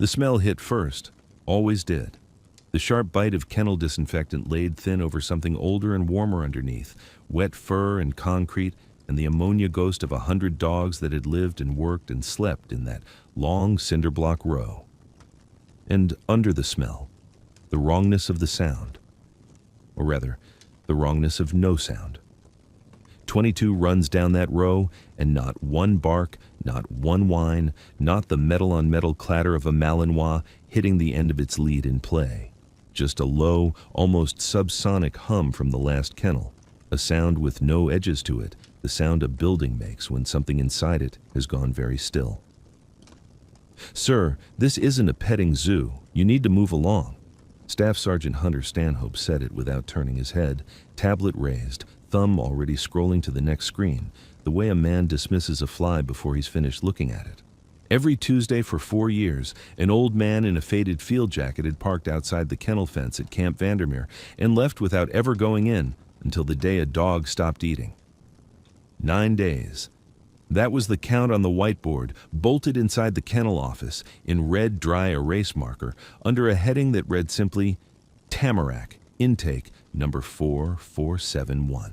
The smell hit first, always did. The sharp bite of kennel disinfectant laid thin over something older and warmer underneath, wet fur and concrete, and the ammonia ghost of 100 dogs that had lived and worked and slept in that long cinder block row. And under the smell, the wrongness of the sound. Or rather, the wrongness of no sound. 22 runs down that row, and not one bark, not one whine, not the metal-on-metal clatter of a Malinois hitting the end of its lead in play. Just a low, almost subsonic hum from the last kennel, a sound with no edges to it, the sound a building makes when something inside it has gone very still. "Sir, this isn't a petting zoo. You need to move along." Staff Sergeant Hunter Stanhope said it without turning his head, tablet raised, thumb already scrolling to the next screen, the way a man dismisses a fly before he's finished looking at it. Every Tuesday for 4 years, an old man in a faded field jacket had parked outside the kennel fence at Camp Vandermeer and left without ever going in until the day a dog stopped eating. 9 days. That was the count on the whiteboard, bolted inside the kennel office in red dry erase marker under a heading that read simply, Tamarack, intake number 4471.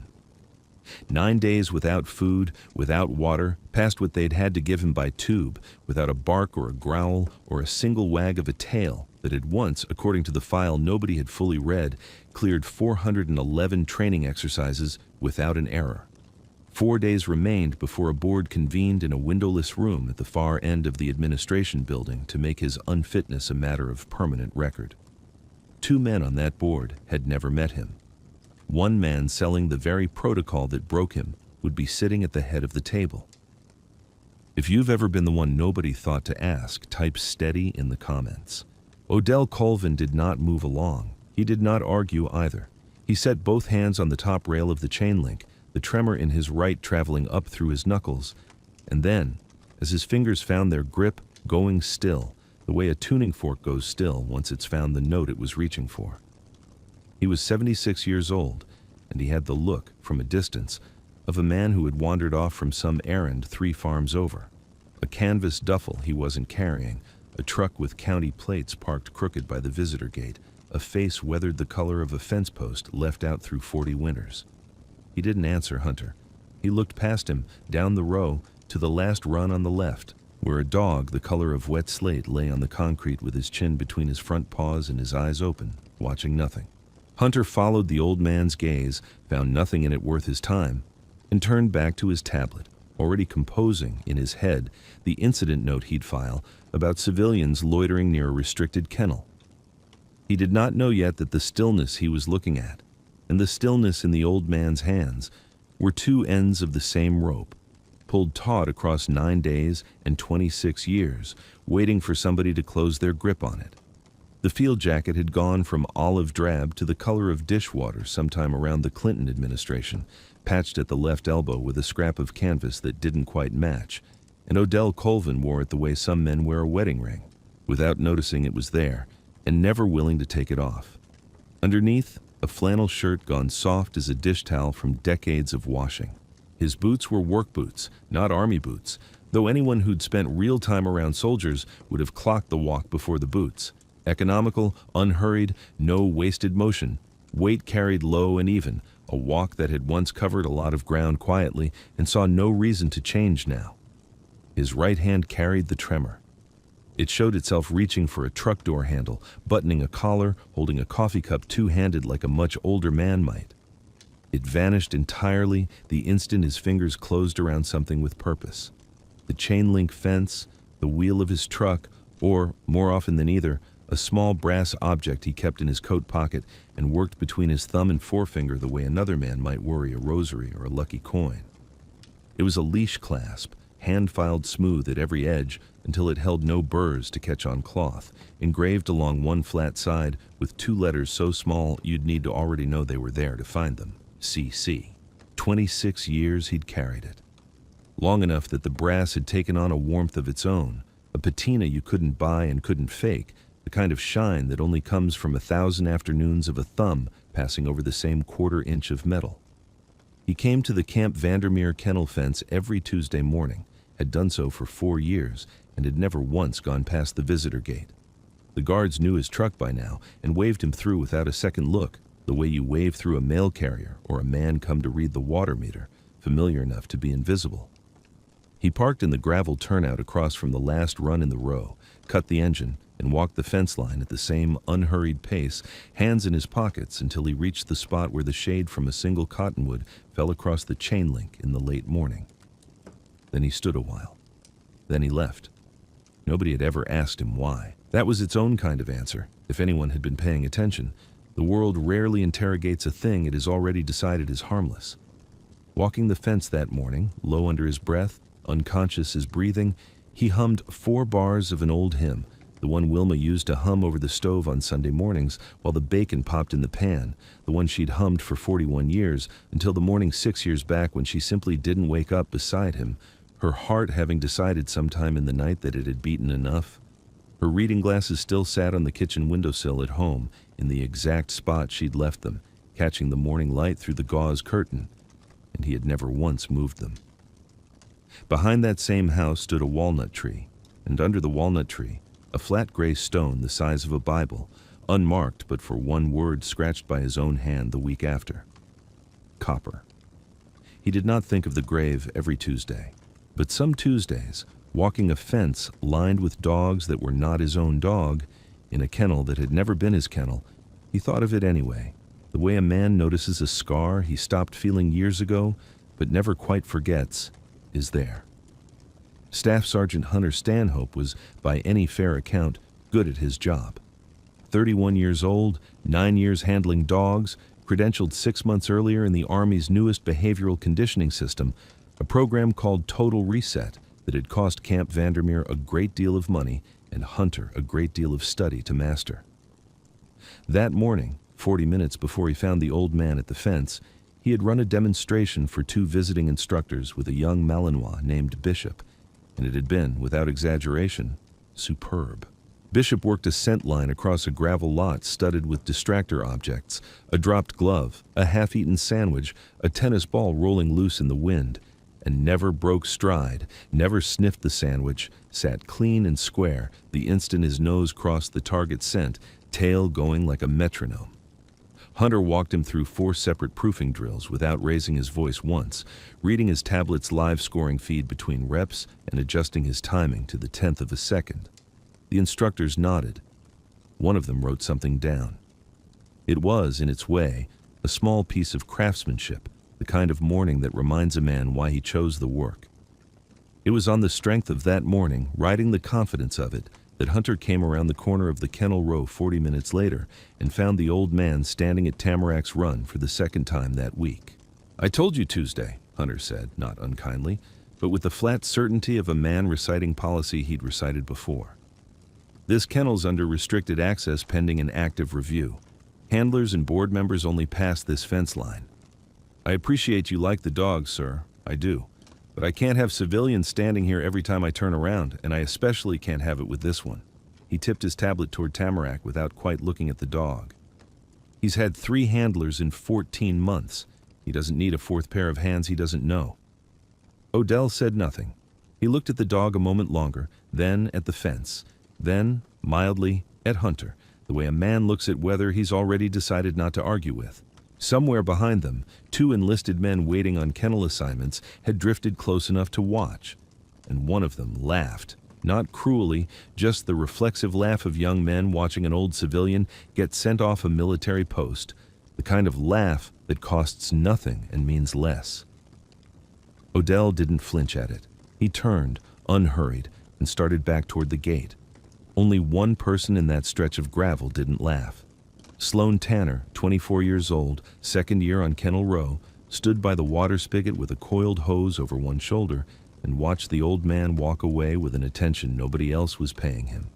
9 days without food, without water, past what they'd had to give him by tube, without a bark or a growl or a single wag of a tail that had once, according to the file nobody had fully read, cleared 411 training exercises without an error. 4 days remained before a board convened in a windowless room at the far end of the administration building to make his unfitness a matter of permanent record. 2 men on that board had never met him. One man selling the very protocol that broke him would be sitting at the head of the table. If you've ever been the one nobody thought to ask, type steady in the comments. Odell Colvin did not move along. He did not argue either. He set both hands on the top rail of the chain link, the tremor in his right traveling up through his knuckles, and then, as his fingers found their grip, going still, the way a tuning fork goes still once it's found the note it was reaching for. He was 76 years old, and he had the look, from a distance, of a man who had wandered off from some errand 3 farms over. A canvas duffel he wasn't carrying, a truck with county plates parked crooked by the visitor gate, a face weathered the color of a fence post left out through 40 winters. He didn't answer Hunter. He looked past him, down the row, to the last run on the left, where a dog the color of wet slate lay on the concrete with his chin between his front paws and his eyes open, watching nothing. Hunter followed the old man's gaze, found nothing in it worth his time, and turned back to his tablet, already composing, in his head, the incident note he'd file about civilians loitering near a restricted kennel. He did not know yet that the stillness he was looking at, and the stillness in the old man's hands, were 2 ends of the same rope, pulled taut across 9 days and 26 years, waiting for somebody to close their grip on it. The field jacket had gone from olive drab to the color of dishwater sometime around the Clinton administration, patched at the left elbow with a scrap of canvas that didn't quite match, and Odell Colvin wore it the way some men wear a wedding ring, without noticing it was there, and never willing to take it off. Underneath, a flannel shirt gone soft as a dish towel from decades of washing. His boots were work boots, not army boots, though anyone who'd spent real time around soldiers would have clocked the walk before the boots. Economical, unhurried, no wasted motion, weight carried low and even, a walk that had once covered a lot of ground quietly and saw no reason to change now. His right hand carried the tremor. It showed itself reaching for a truck door handle, buttoning a collar, holding a coffee cup two-handed like a much older man might. It vanished entirely the instant his fingers closed around something with purpose. The chain-link fence, the wheel of his truck, or, more often than either, a small brass object he kept in his coat pocket and worked between his thumb and forefinger the way another man might worry a rosary or a lucky coin. It was a leash clasp, hand-filed smooth at every edge until it held no burrs to catch on cloth, engraved along one flat side with 2 letters so small you'd need to already know they were there to find them, CC. 26 years he'd carried it. Long enough that the brass had taken on a warmth of its own, a patina you couldn't buy and couldn't fake, the kind of shine that only comes from 1,000 afternoons of a thumb passing over the same 1/4 inch of metal. He came to the Camp Vandermeer kennel fence every Tuesday morning, had done so for 4 years, and had never once gone past the visitor gate. The guards knew his truck by now and waved him through without a second look, the way you wave through a mail carrier or a man come to read the water meter, familiar enough to be invisible. He parked in the gravel turnout across from the last run in the row, cut the engine, and walked the fence line at the same unhurried pace, hands in his pockets, until he reached the spot where the shade from a single cottonwood fell across the chain link in the late morning. Then he stood a while. Then he left. Nobody had ever asked him why. That was its own kind of answer, if anyone had been paying attention. The world rarely interrogates a thing it has already decided is harmless. Walking the fence that morning, low under his breath, unconscious his breathing, he hummed 4 bars of an old hymn, the one Wilma used to hum over the stove on Sunday mornings while the bacon popped in the pan, the one she'd hummed for 41 years, until the morning 6 years back when she simply didn't wake up beside him, her heart having decided sometime in the night that it had beaten enough. Her reading glasses still sat on the kitchen windowsill at home, in the exact spot she'd left them, catching the morning light through the gauze curtain, and he had never once moved them. Behind that same house stood a walnut tree, and under the walnut tree, a flat gray stone the size of a Bible, unmarked but for one word scratched by his own hand the week after. Copper. He did not think of the grave every Tuesday, but some Tuesdays, walking a fence lined with dogs that were not his own dog, in a kennel that had never been his kennel, he thought of it anyway, the way a man notices a scar he stopped feeling years ago, but never quite forgets, is there. Staff Sergeant Hunter Stanhope was, by any fair account, good at his job. 31 years old, 9 years handling dogs, credentialed 6 months earlier in the Army's newest behavioral conditioning system, a program called Total Reset that had cost Camp Vandermeer a great deal of money and Hunter a great deal of study to master. That morning, 40 minutes before he found the old man at the fence, he had run a demonstration for 2 visiting instructors with a young Malinois named Bishop, and it had been, without exaggeration, superb. Bishop worked a scent line across a gravel lot studded with distractor objects, a dropped glove, a half-eaten sandwich, a tennis ball rolling loose in the wind, and never broke stride, never sniffed the sandwich, sat clean and square the instant his nose crossed the target scent, tail going like a metronome. Hunter walked him through 4 separate proofing drills without raising his voice once, reading his tablet's live scoring feed between reps and adjusting his timing to the 10th of a second. The instructors nodded. One of them wrote something down. It was, in its way, a small piece of craftsmanship, the kind of morning that reminds a man why he chose the work. It was on the strength of that morning, riding the confidence of it, that Hunter came around the corner of the kennel row 40 minutes later and found the old man standing at Tamarac's Run for the 2nd time that week. "I told you Tuesday," Hunter said, not unkindly, but with the flat certainty of a man reciting policy he'd recited before. "This kennel's under restricted access pending an active review. Handlers and board members only pass this fence line. I appreciate you like the dogs, sir, I do. But I can't have civilians standing here every time I turn around, and I especially can't have it with this one." He tipped his tablet toward Tamarack without quite looking at the dog. "He's had 3 handlers in 14 months. He doesn't need a 4th pair of hands he doesn't know." Odell said nothing. He looked at the dog a moment longer, then at the fence, then, mildly, at Hunter, the way a man looks at weather he's already decided not to argue with. Somewhere behind them, 2 enlisted men waiting on kennel assignments had drifted close enough to watch, and one of them laughed, not cruelly, just the reflexive laugh of young men watching an old civilian get sent off a military post, the kind of laugh that costs nothing and means less. Odell didn't flinch at it. He turned, unhurried, and started back toward the gate. Only one person in that stretch of gravel didn't laugh. Sloan Tanner, 24 years old, 2nd year on Kennel Row, stood by the water spigot with a coiled hose over one shoulder and watched the old man walk away with an attention nobody else was paying him.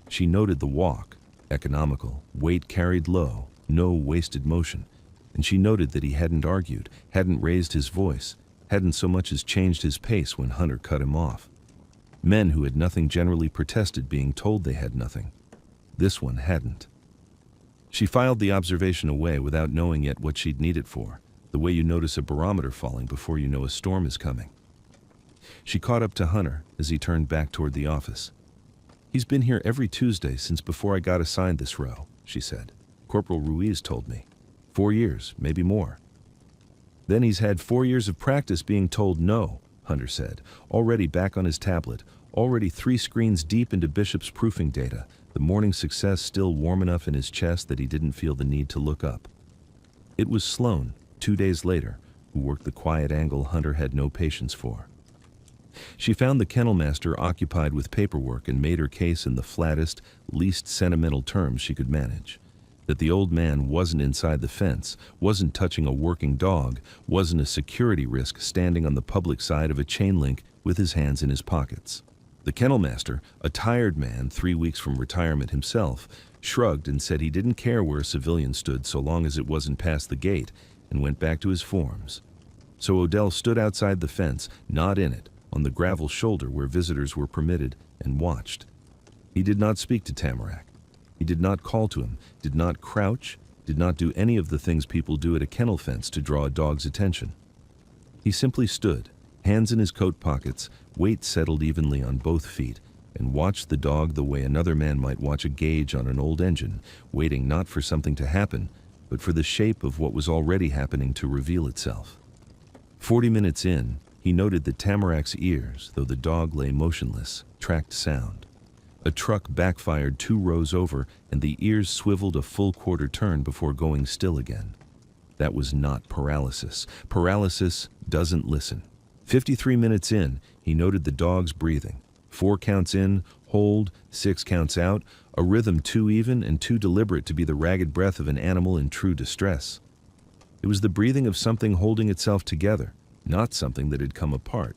She noted the walk, economical, weight carried low, no wasted motion, and she noted that he hadn't argued, hadn't raised his voice, hadn't so much as changed his pace when Hunter cut him off. Men who had nothing generally protested being told they had nothing. This one hadn't. She filed the observation away without knowing yet what she'd need it for, the way you notice a barometer falling before you know a storm is coming. She caught up to Hunter as he turned back toward the office. "He's been here every Tuesday since before I got assigned this row," she said. "Corporal Ruiz told me. 4 years, maybe more." "Then he's had 4 years of practice being told no," Hunter said, already back on his tablet, already 3 screens deep into Bishop's proofing data, the morning success still warm enough in his chest that he didn't feel the need to look up. It was Sloan, 2 days later, who worked the quiet angle Hunter had no patience for. She found the kennel master occupied with paperwork and made her case in the flattest, least sentimental terms she could manage. That the old man wasn't inside the fence, wasn't touching a working dog, wasn't a security risk standing on the public side of a chain link with his hands in his pockets. The kennel master, a tired man 3 weeks from retirement himself, shrugged and said he didn't care where a civilian stood so long as it wasn't past the gate, and went back to his forms. So Odell stood outside the fence, not in it, on the gravel shoulder where visitors were permitted, and watched. He did not speak to Tamarack. He did not call to him, did not crouch, did not do any of the things people do at a kennel fence to draw a dog's attention. He simply stood, hands in his coat pockets, weight settled evenly on both feet, and watched the dog the way another man might watch a gauge on an old engine, waiting not for something to happen, but for the shape of what was already happening to reveal itself. 40 minutes in, he noted that Tamarack's ears, though the dog lay motionless, tracked sound. A truck backfired 2 rows over, and the ears swiveled a full quarter turn before going still again. That was not paralysis. Paralysis doesn't listen. 53 minutes in, he noted the dog's breathing. 4 counts in, hold, 6 counts out, a rhythm too even and too deliberate to be the ragged breath of an animal in true distress. It was the breathing of something holding itself together, not something that had come apart.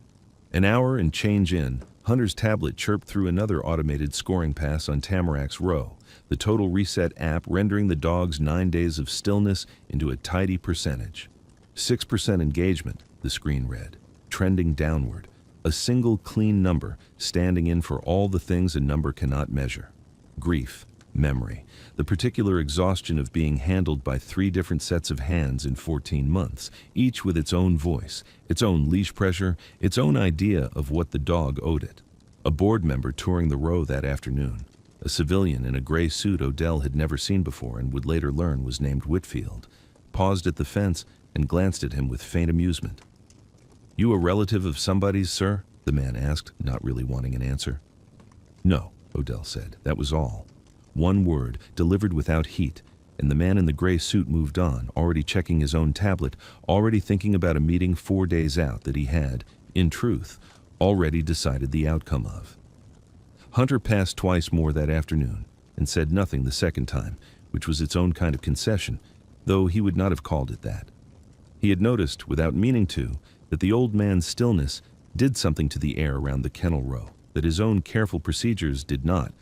An hour and change in, Hunter's tablet chirped through another automated scoring pass on Tamarack's row, the total reset app rendering the dog's 9 days of stillness into a tidy percentage. 6% engagement, the screen read, trending downward, a single clean number standing in for all the things a number cannot measure. Grief, memory, the particular exhaustion of being handled by 3 different sets of hands in 14 months, each with its own voice, its own leash pressure, its own idea of what the dog owed it. A board member touring the row that afternoon, a civilian in a gray suit Odell had never seen before and would later learn was named Whitfield, paused at the fence and glanced at him with faint amusement. "You a relative of somebody's, sir?" the man asked, not really wanting an answer. "No," Odell said, that was all. One word, delivered without heat, and the man in the gray suit moved on, already checking his own tablet, already thinking about a meeting 4 days out that he had, in truth, already decided the outcome of. Hunter passed twice more that afternoon, and said nothing the second time, which was its own kind of concession, though he would not have called it that. He had noticed, without meaning to, that the old man's stillness did something to the air around the kennel row, that his own careful procedures did not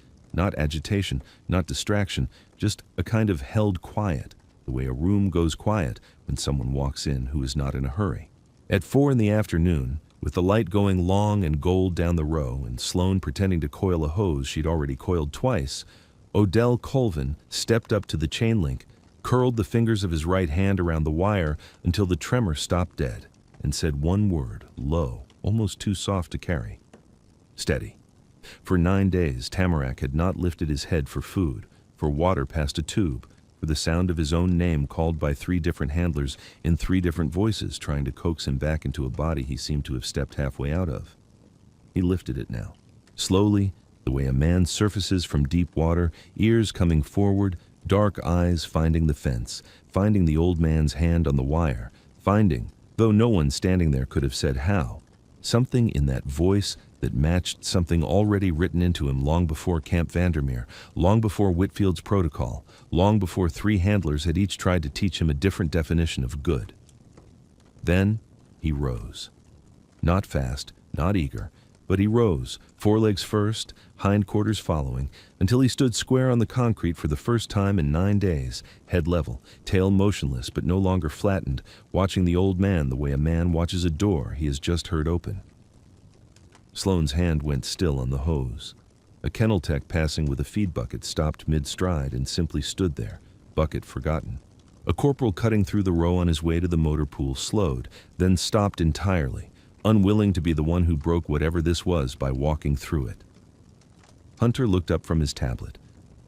agitation, not distraction, just a kind of held quiet, the way a room goes quiet when someone walks in who is not in a hurry. At 4 in the afternoon, with the light going long and gold down the row and Sloan pretending to coil a hose she'd already coiled twice, Odell Colvin stepped up to the chain link, curled the fingers of his right hand around the wire until the tremor stopped dead, and said one word, low, almost too soft to carry. "Steady." For 9 days, Tamarack had not lifted his head for food, for water past a tube, for the sound of his own name called by 3 different handlers in 3 different voices trying to coax him back into a body he seemed to have stepped halfway out of. He lifted it now. Slowly, the way a man surfaces from deep water, ears coming forward, dark eyes finding the fence, finding the old man's hand on the wire, finding, though no one standing there could have said how, something in that voice that matched something already written into him long before Camp Vandermeer, long before Whitfield's protocol, long before 3 handlers had each tried to teach him a different definition of good. Then he rose. Not fast, not eager, but he rose, forelegs first, hindquarters following, until he stood square on the concrete for the first time in 9 days, head level, tail motionless but no longer flattened, watching the old man the way a man watches a door he has just heard open. Sloan's hand went still on the hose. A kennel tech passing with a feed bucket stopped mid-stride and simply stood there, bucket forgotten. A corporal cutting through the row on his way to the motor pool slowed, then stopped entirely, unwilling to be the one who broke whatever this was by walking through it. Hunter looked up from his tablet.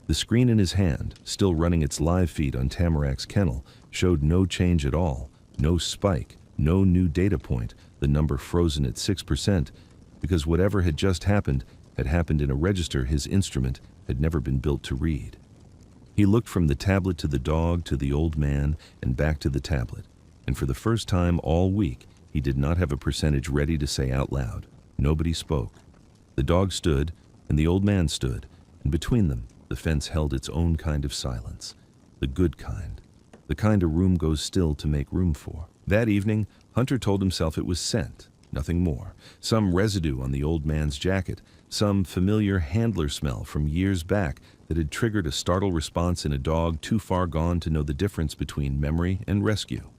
The screen in his hand, still running its live feed on Tamarak's kennel, showed no change at all, no spike, no new data point, the number frozen at 6%, because whatever had just happened had happened in a register his instrument had never been built to read. He looked from the tablet to the dog to the old man and back to the tablet, and for the first time all week he did not have a percentage ready to say out loud. Nobody spoke. The dog stood, and the old man stood, and between them the fence held its own kind of silence, the good kind, the kind a room goes still to make room for. That evening, Hunter told himself it was scent, nothing more, some residue on the old man's jacket, some familiar handler smell from years back that had triggered a startled response in a dog too far gone to know the difference between memory and rescue.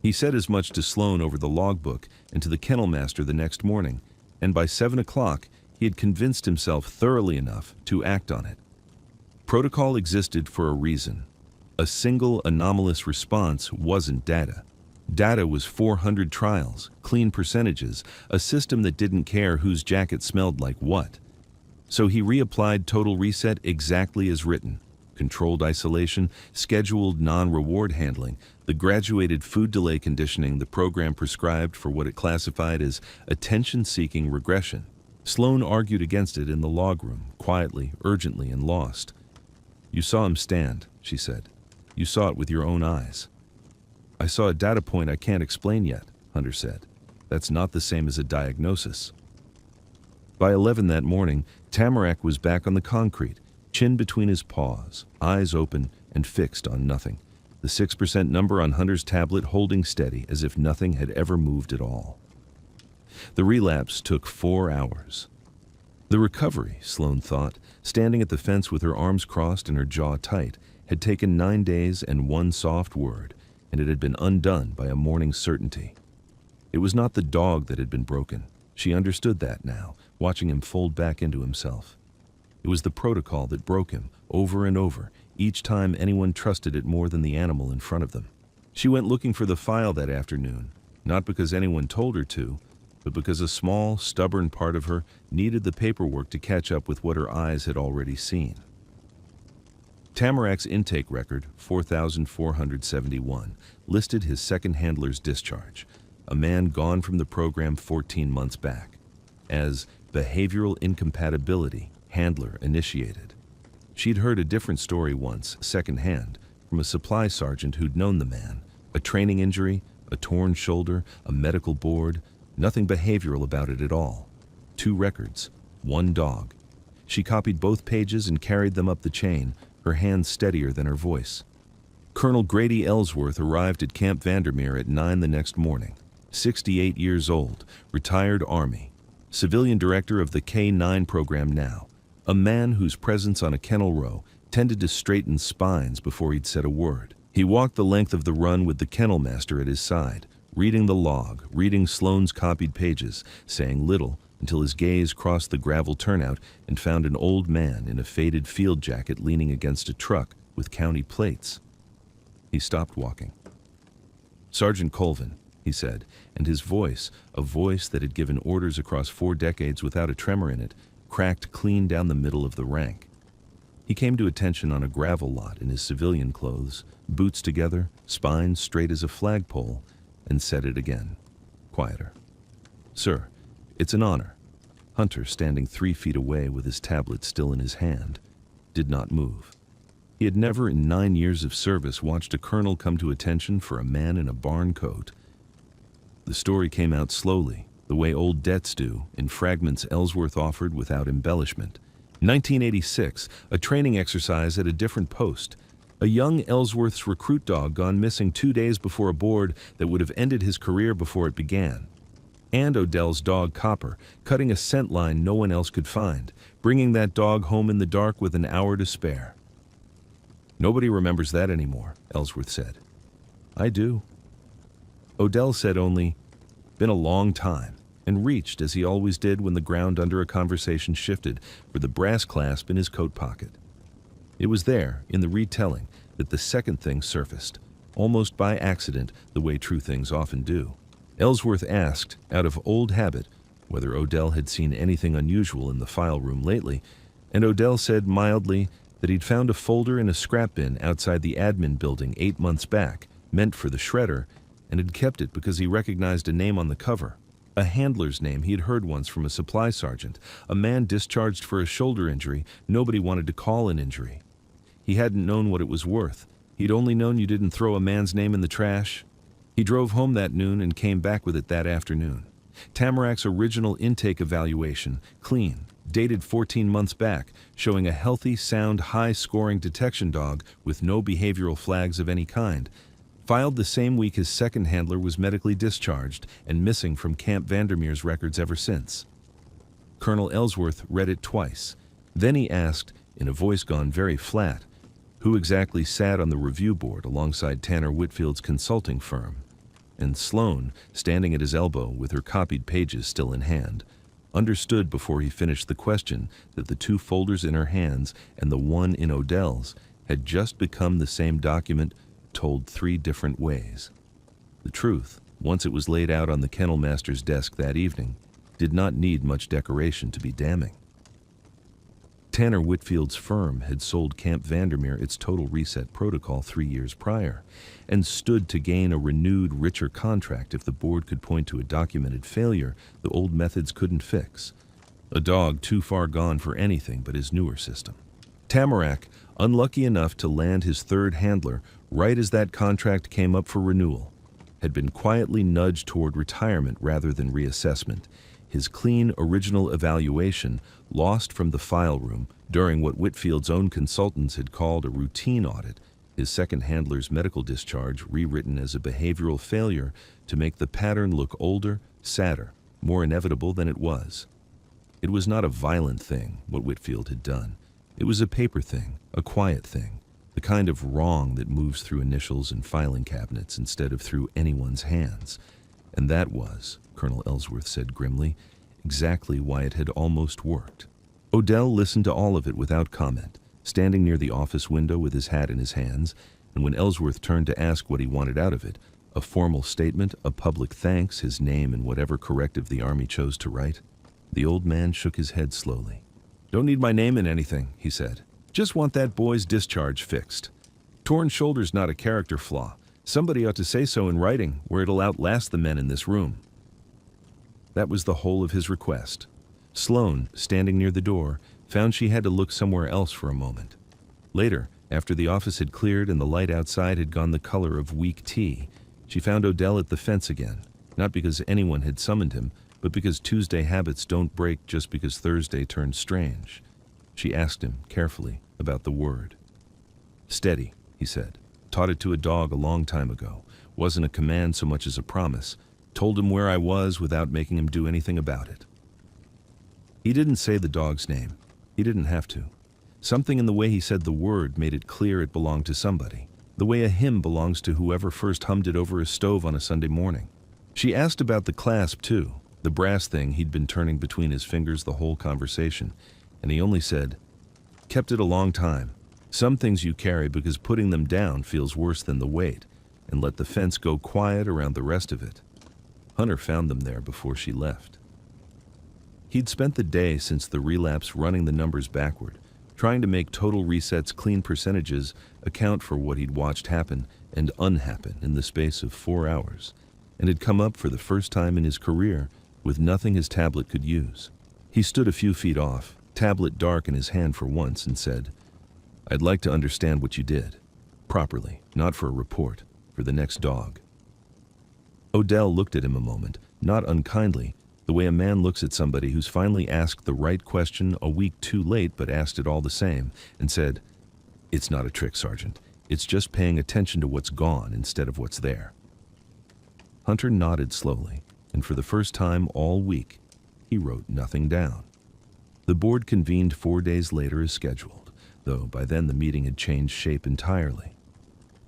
He said as much to Sloane over the logbook and to the kennel master the next morning, and by 7 o'clock he had convinced himself thoroughly enough to act on it. Protocol existed for a reason. A single anomalous response wasn't data. Data was 400 trials, clean percentages, a system that didn't care whose jacket smelled like what. So he reapplied Total Reset exactly as written. Controlled isolation, scheduled non-reward handling, the graduated food delay conditioning the program prescribed for what it classified as attention-seeking regression. Sloane argued against it in the log room, quietly, urgently, and lost. "You saw him stand," she said. "You saw it with your own eyes." "I saw a data point I can't explain yet," Hunter said. "That's not the same as a diagnosis." By 11 that morning, Tamarak was back on the concrete, chin between his paws, eyes open and fixed on nothing, the 6% number on Hunter's tablet holding steady as if nothing had ever moved at all. The relapse took 4 hours. The recovery, Sloane thought, standing at the fence with her arms crossed and her jaw tight, had taken 9 days and one soft word, and it had been undone by a morning's certainty. It was not the dog that had been broken. She understood that now, watching him fold back into himself. It was the protocol that broke him, over and over, each time anyone trusted it more than the animal in front of them. She went looking for the file that afternoon, not because anyone told her to, but because a small, stubborn part of her needed the paperwork to catch up with what her eyes had already seen. Tamarak's intake record, 4,471, listed his second handler's discharge, a man gone from the program 14 months back, as behavioral incompatibility, handler initiated. She'd heard a different story once, secondhand, from a supply sergeant who'd known the man. A training injury, a torn shoulder, a medical board, nothing behavioral about it at all. 2 records, 1 dog. She copied both pages and carried them up the chain, her hands steadier than her voice. Colonel Grady Ellsworth arrived at Camp Vandermeer at 9 the next morning. 68 years old, retired Army, civilian director of the K-9 program now, a man whose presence on a kennel row tended to straighten spines before he'd said a word. He walked the length of the run with the kennel master at his side, reading the log, reading Sloane's copied pages, saying little until his gaze crossed the gravel turnout and found an old man in a faded field jacket leaning against a truck with county plates. He stopped walking. "Sergeant Colvin," he said, and his voice, a voice that had given orders across 4 decades without a tremor in it, cracked clean down the middle of the rank. He came to attention on a gravel lot in his civilian clothes, boots together, spine straight as a flagpole, and said it again, quieter. "Sir, it's an honor." Hunter, standing 3 feet away with his tablet still in his hand, did not move. He had never in 9 years of service watched a colonel come to attention for a man in a barn coat. The story came out slowly, the way old debts do, in fragments Ellsworth offered without embellishment. 1986, a training exercise at a different post. A young Ellsworth's recruit dog gone missing 2 days before a board that would have ended his career before it began. And Odell's dog Copper, cutting a scent line no one else could find, bringing that dog home in the dark with an hour to spare. "Nobody remembers that anymore," Ellsworth said. "I do." Odell said only, "Been a long time," and reached, as he always did when the ground under a conversation shifted, for the brass clasp in his coat pocket. It was there, in the retelling, that the second thing surfaced, almost by accident, the way true things often do. Ellsworth asked, out of old habit, whether Odell had seen anything unusual in the file room lately, and Odell said mildly that he'd found a folder in a scrap bin outside the admin building 8 months back, meant for the shredder, and had kept it because he recognized a name on the cover. A handler's name he had heard once from a supply sergeant, a man discharged for a shoulder injury nobody wanted to call an injury. He hadn't known what it was worth. He'd only known you didn't throw a man's name in the trash. He drove home that noon and came back with it that afternoon. Tamarac's original intake evaluation, clean, dated 14 months back, showing a healthy, sound, high-scoring detection dog with no behavioral flags of any kind. Filed the same week his second handler was medically discharged and missing from Camp Vandermeer's records ever since. Colonel Ellsworth read it twice. Then he asked, in a voice gone very flat, who exactly sat on the review board alongside Tanner Whitfield's consulting firm. And Sloane, standing at his elbow with her copied pages still in hand, understood before he finished the question that the 2 folders in her hands and the one in Odell's had just become the same document told 3 different ways. The truth, once it was laid out on the kennel master's desk that evening, did not need much decoration to be damning. Tanner Whitfield's firm had sold Camp Vandermeer its total reset protocol 3 years prior, and stood to gain a renewed, richer contract if the board could point to a documented failure the old methods couldn't fix. A dog too far gone for anything but his newer system. Tamarack, unlucky enough to land his third handler right as that contract came up for renewal, had been quietly nudged toward retirement rather than reassessment, his clean original evaluation lost from the file room during what Whitfield's own consultants had called a routine audit, his second handler's medical discharge rewritten as a behavioral failure to make the pattern look older, sadder, more inevitable than it was. It was not a violent thing, what Whitfield had done. It was a paper thing, a quiet thing, the kind of wrong that moves through initials and filing cabinets instead of through anyone's hands. And that was, Colonel Ellsworth said grimly, exactly why it had almost worked. Odell listened to all of it without comment, standing near the office window with his hat in his hands, and when Ellsworth turned to ask what he wanted out of it, a formal statement, a public thanks, his name, and whatever corrective the Army chose to write, the old man shook his head slowly. "Don't need my name in anything," he said. "Just want that boy's discharge fixed. Torn shoulder's not a character flaw. Somebody ought to say so in writing, where it'll outlast the men in this room." That was the whole of his request. Sloane, standing near the door, found she had to look somewhere else for a moment. Later, after the office had cleared and the light outside had gone the color of weak tea, she found Odell at the fence again, not because anyone had summoned him, but because Tuesday habits don't break just because Thursday turns strange. She asked him, carefully, about the word. "Steady," he said. "Taught it to a dog a long time ago. Wasn't a command so much as a promise. Told him where I was without making him do anything about it." He didn't say the dog's name. He didn't have to. Something in the way he said the word made it clear it belonged to somebody, the way a hymn belongs to whoever first hummed it over a stove on a Sunday morning. She asked about the clasp, too, the brass thing he'd been turning between his fingers the whole conversation, and he only said, "Kept it a long time. Some things you carry because putting them down feels worse than the weight, and let the fence go quiet around the rest of it." Hunter found them there before she left. He'd spent the day since the relapse running the numbers backward, trying to make total resets clean percentages account for what he'd watched happen and unhappen in the space of 4 hours, and had come up for the first time in his career with nothing his tablet could use. He stood a few feet off, tablet dark in his hand for once, and said, "I'd like to understand what you did. Properly, not for a report, for the next dog." Odell looked at him a moment, not unkindly, the way a man looks at somebody who's finally asked the right question a week too late but asked it all the same, and said, "It's not a trick, Sergeant. It's just paying attention to what's gone instead of what's there." Hunter nodded slowly, and for the first time all week, he wrote nothing down. The board convened 4 days later as scheduled, though by then the meeting had changed shape entirely.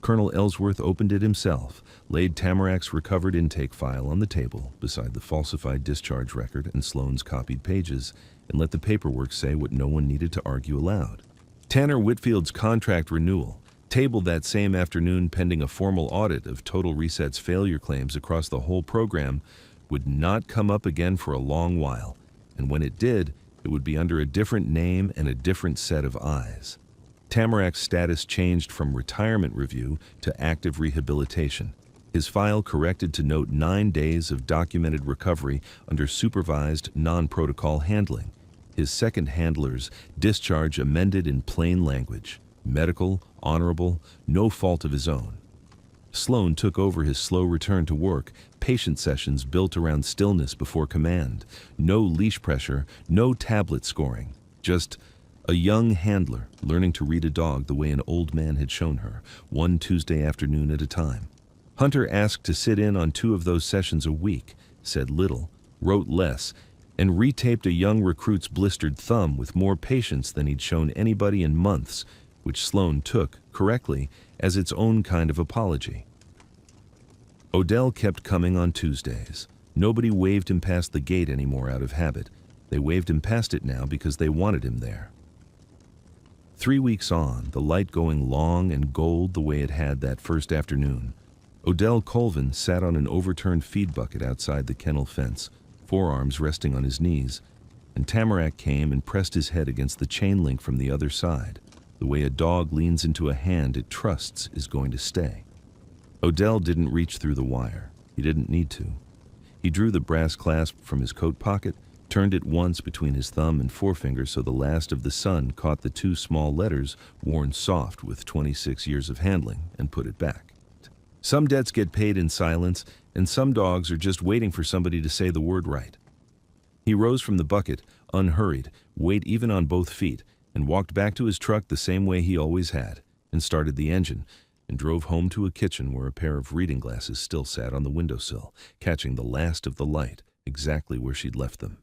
Colonel Ellsworth opened it himself, laid Tamarac's recovered intake file on the table beside the falsified discharge record and Sloane's copied pages, and let the paperwork say what no one needed to argue aloud. Tanner Whitfield's contract renewal, tabled that same afternoon pending a formal audit of Total Reset's failure claims across the whole program, would not come up again for a long while, and when it did, it would be under a different name and a different set of eyes. Tamarak's status changed from retirement review to active rehabilitation. His file corrected to note 9 days of documented recovery under supervised non-protocol handling. His second handler's discharge amended in plain language. Medical, honorable, no fault of his own. Sloan took over his slow return to work, patient sessions built around stillness before command, no leash pressure, no tablet scoring, just a young handler learning to read a dog the way an old man had shown her, one Tuesday afternoon at a time. Hunter asked to sit in on 2 of those sessions a week, said little, wrote less, and retaped a young recruit's blistered thumb with more patience than he'd shown anybody in months, which Sloan took, correctly, as its own kind of apology. Odell kept coming on Tuesdays. Nobody waved him past the gate anymore out of habit. They waved him past it now because they wanted him there. 3 weeks on, the light going long and gold the way it had that first afternoon, Odell Colvin sat on an overturned feed bucket outside the kennel fence, forearms resting on his knees, and Tamarak came and pressed his head against the chain link from the other side, the way a dog leans into a hand it trusts is going to stay. Odell didn't reach through the wire. He didn't need to. He drew the brass clasp from his coat pocket, turned it once between his thumb and forefinger so the last of the sun caught the 2 small letters worn soft with 26 years of handling, and put it back. Some debts get paid in silence, and some dogs are just waiting for somebody to say the word right. He rose from the bucket, unhurried, weight even on both feet, and walked back to his truck the same way he always had, and started the engine, and drove home to a kitchen where a pair of reading glasses still sat on the windowsill, catching the last of the light, exactly where she'd left them.